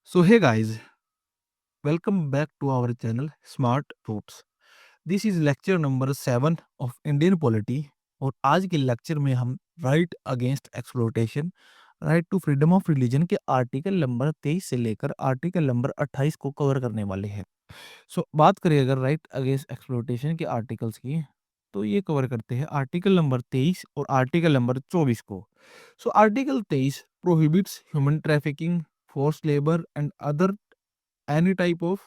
So hey guys, welcome back to our channel Smart Roots. This is lecture number 7 of Indian Polity और आज के lecture में हम right against exploitation, right to freedom of religion के article number 23 से लेकर article number 28 को cover करने वाले हैं। बात करें अगर राइट अगेंस्ट एक्सप्लोइटेशन के आर्टिकल्स की, तो ये कवर करते हैं आर्टिकल नंबर 23 और आर्टिकल नंबर 24 को। Article 23 prohibits human trafficking, force labour and other any type of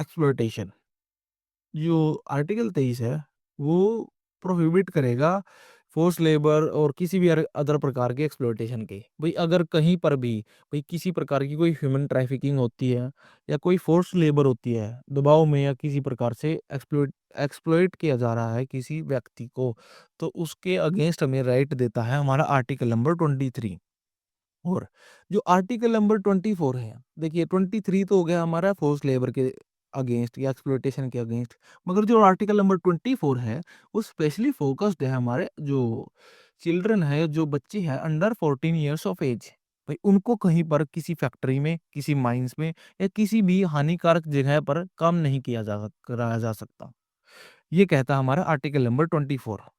exploitation. जो आर्टिकल 23 है वो प्रोहिबिट करेगा फोर्स लेबर और किसी भी अदर प्रकार के एक्सप्लॉयटेशन के। भाई अगर कहीं पर भी भाई किसी प्रकार की कोई ह्यूमन ट्रैफिकिंग होती है या कोई फोर्स लेबर होती है दबाव में या किसी प्रकार से एक्सप्लॉइट किया जा रहा है किसी व्यक्ति को, तो उसके अगेंस्ट हमें राइट देता है हमारा आर्टिकल नंबर 23। और जो आर्टिकल नंबर 24 है, देखिए 23 तो हो गया हमारा फोर्स लेबर के अगेंस्ट या एक्सप्लॉयटेशन के अगेंस्ट, मगर जो आर्टिकल नंबर 24 है वो स्पेशली फोकस्ड है हमारे जो चिल्ड्रन है, जो बच्चे हैं अंडर 14 इयर्स ऑफ एज। भाई उनको कहीं पर किसी फैक्ट्री में, किसी माइंस में या किसी भी हानिकारक जगह पर काम नहीं कराया जा सकता। ये कहता है हमारा आर्टिकल नंबर 24।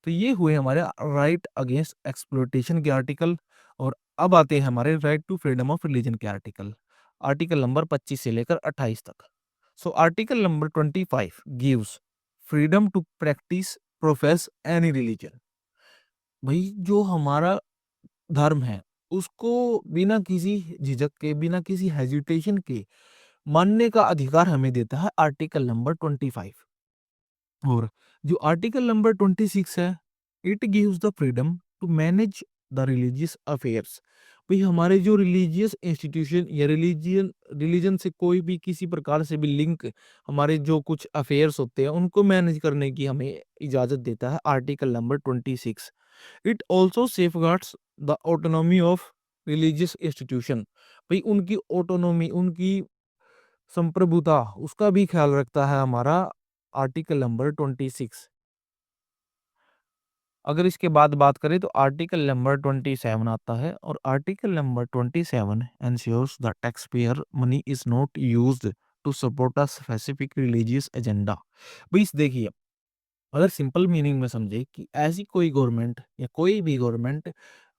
तो ये हुए हमारे राइट अगेंस्ट एक्सप्लोइटेशन के आर्टिकल। और अब आते हैं हमारे right to freedom of religion के आर्टिकल, आर्टिकल नंबर 25 से लेकर 28 तक। Article number 25 gives freedom to practice profess any religion. भाई जो हमारा धर्म है उसको बिना किसी झिझक के, बिना किसी हेजिटेशन के मानने का अधिकार हमें देता है आर्टिकल नंबर 25। और जो आर्टिकल नंबर 26 है, it gives the freedom to manage the religious affairs. भाई हमारे जो रिलीजियस इंस्टीट्यूशन या रिलीजियन रिलीजन से कोई भी किसी प्रकार से भी लिंक, हमारे जो कुछ अफेयर्स होते हैं उनको मैनेज करने की हमें इजाजत देता है article number 26। It also safeguards the autonomy of religious institution. भाई उनकी ऑटोनॉमी, उनकी संप्रभुता, उसका भी ख्याल रखता है हमारा आर्टिकल नंबर 26। अगर इसके बाद बात करें तो आर्टिकल नंबर 27 आता है और article number 27 ensures the tax payer money is not used to support a specific religious agenda. भाई देखिए, अगर सिंपल मीनिंग में समझे कि ऐसी कोई गवर्नमेंट या कोई भी गवर्नमेंट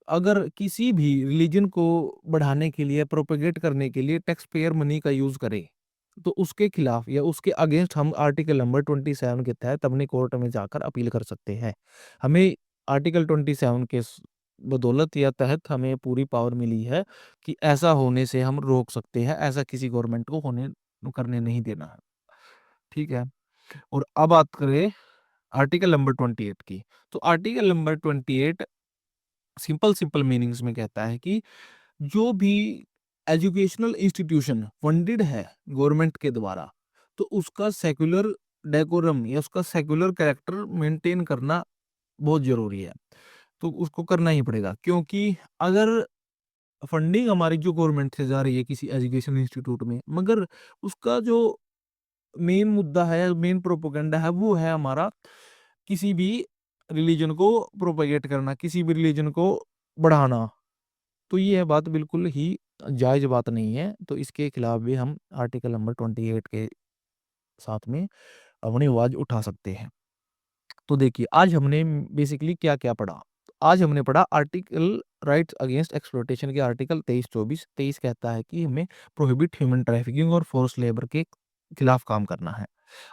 अगर किसी भी रिलीजन को बढ़ाने के लिए, प्रोपेगेट करने के लिए टैक्स पेयर मनी का यूज करे, तो उसके खिलाफ या उसके अगेंस्ट हम आर्टिकल नंबर 27 के तहत अपने कोर्ट में जाकर अपील कर सकते हैं। हमें आर्टिकल 27 के बदौलत या तहत हमें पूरी पावर मिली है कि ऐसा होने से हम रोक सकते हैं, ऐसा किसी गवर्नमेंट को होने करने नहीं देना है। ठीक है। और अब बात करें आर्टिकल नंबर 28 की, तो article number 28 simple simple meanings में कहता है कि जो भी एजुकेशनल इंस्टीट्यूशन फंडेड है गवर्नमेंट के द्वारा, तो उसका सेक्युलर डेकोरम या उसका सेक्युलर कैरेक्टर मेंटेन करना बहुत जरूरी है। तो उसको करना ही पड़ेगा, क्योंकि अगर फंडिंग हमारी जो गवर्नमेंट से जा रही है किसी एजुकेशन इंस्टीट्यूट में, मगर उसका जो मेन मुद्दा है, मेन प्रोपोगंडा है, वो है हमारा किसी भी रिलीजन को प्रोपेगेट करना, किसी भी रिलीजन को बढ़ाना, तो ये बात बिल्कुल ही जायज़ बात नहीं है। तो इसके खिलाफ भी हम आर्टिकल नंबर 28 के साथ में अपनी आवाज़ उठा सकते हैं। तो देखिए, आज हमने बेसिकली क्या-क्या पढ़ा? तो आज हमने पढ़ा आर्टिकल राइट्स अगेंस्ट एक्सप्लॉइटेशन के आर्टिकल 23-24। 23 कहता है कि हमें प्रोहिबिट ह्यूमन ट्रैफिकिंग और फोर्स्ड लेबर के खिलाफ काम करना है।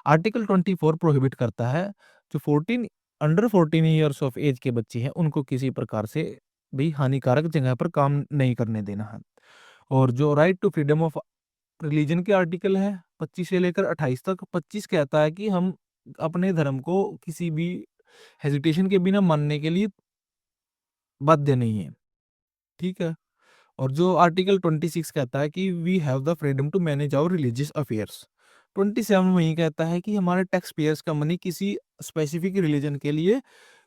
आर्टिकल 24 प्रोहिबिट करता है जो 14 अंडर 14 इयर्स ऑफ एज के बच्चे हैं, उनको किसी प्रकार से भी हानिकारक जगह पर काम नहीं करने देना है। और जो right to freedom of religion के आर्टिकल है 25 से लेकर 28 तक। 25 कहता है कि हम अपने धर्म को किसी भी हेजिटेशन के बिना मानने के लिए बाध्य नहीं है। ठीक है। और जो आर्टिकल 26 कहता है कि we have the freedom to manage our religious affairs. 27 वही कहता है कि हमारे टैक्स पेयर्स का मनी किसी स्पेसिफिक रिलीजन के लिए,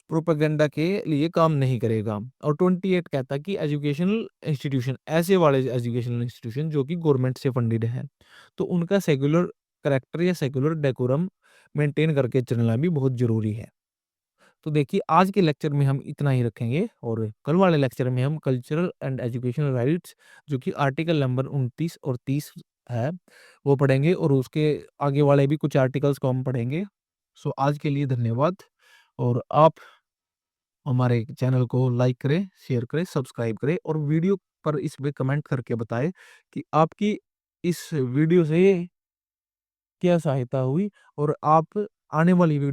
प्रोपेगेंडा के लिए काम नहीं करेगा। और 28 कहता है कि एजुकेशनल इंस्टीट्यूशन, ऐसे वाले एजुकेशनल इंस्टीट्यूशन जो कि गवर्नमेंट से फंडेड है, तो उनका सेक्युलर करैक्टर या सेक्युलर डेकोरम मेंटेन करके चलना भी बहुत ज़रूरी है। तो देखिए आज के लेक्चर में हम इतना ही रखेंगे और कल वाले लेक्चर में हम कल्चरल एंड एजुकेशनल राइट्स जो कि आर्टिकल नंबर 29 और 30 है वो पढ़ेंगे और उसके आगे वाले भी कुछ आर्टिकल्स को हम पढ़ेंगे। सो आज के लिए धन्यवाद और आप हमारे चैनल को लाइक करें, शेयर करें, सब्सक्राइब करें और वीडियो पर इस पे कमेंट करके बताएं कि आपकी इस वीडियो से क्या सहायता हुई और आप आने वाली वीडियो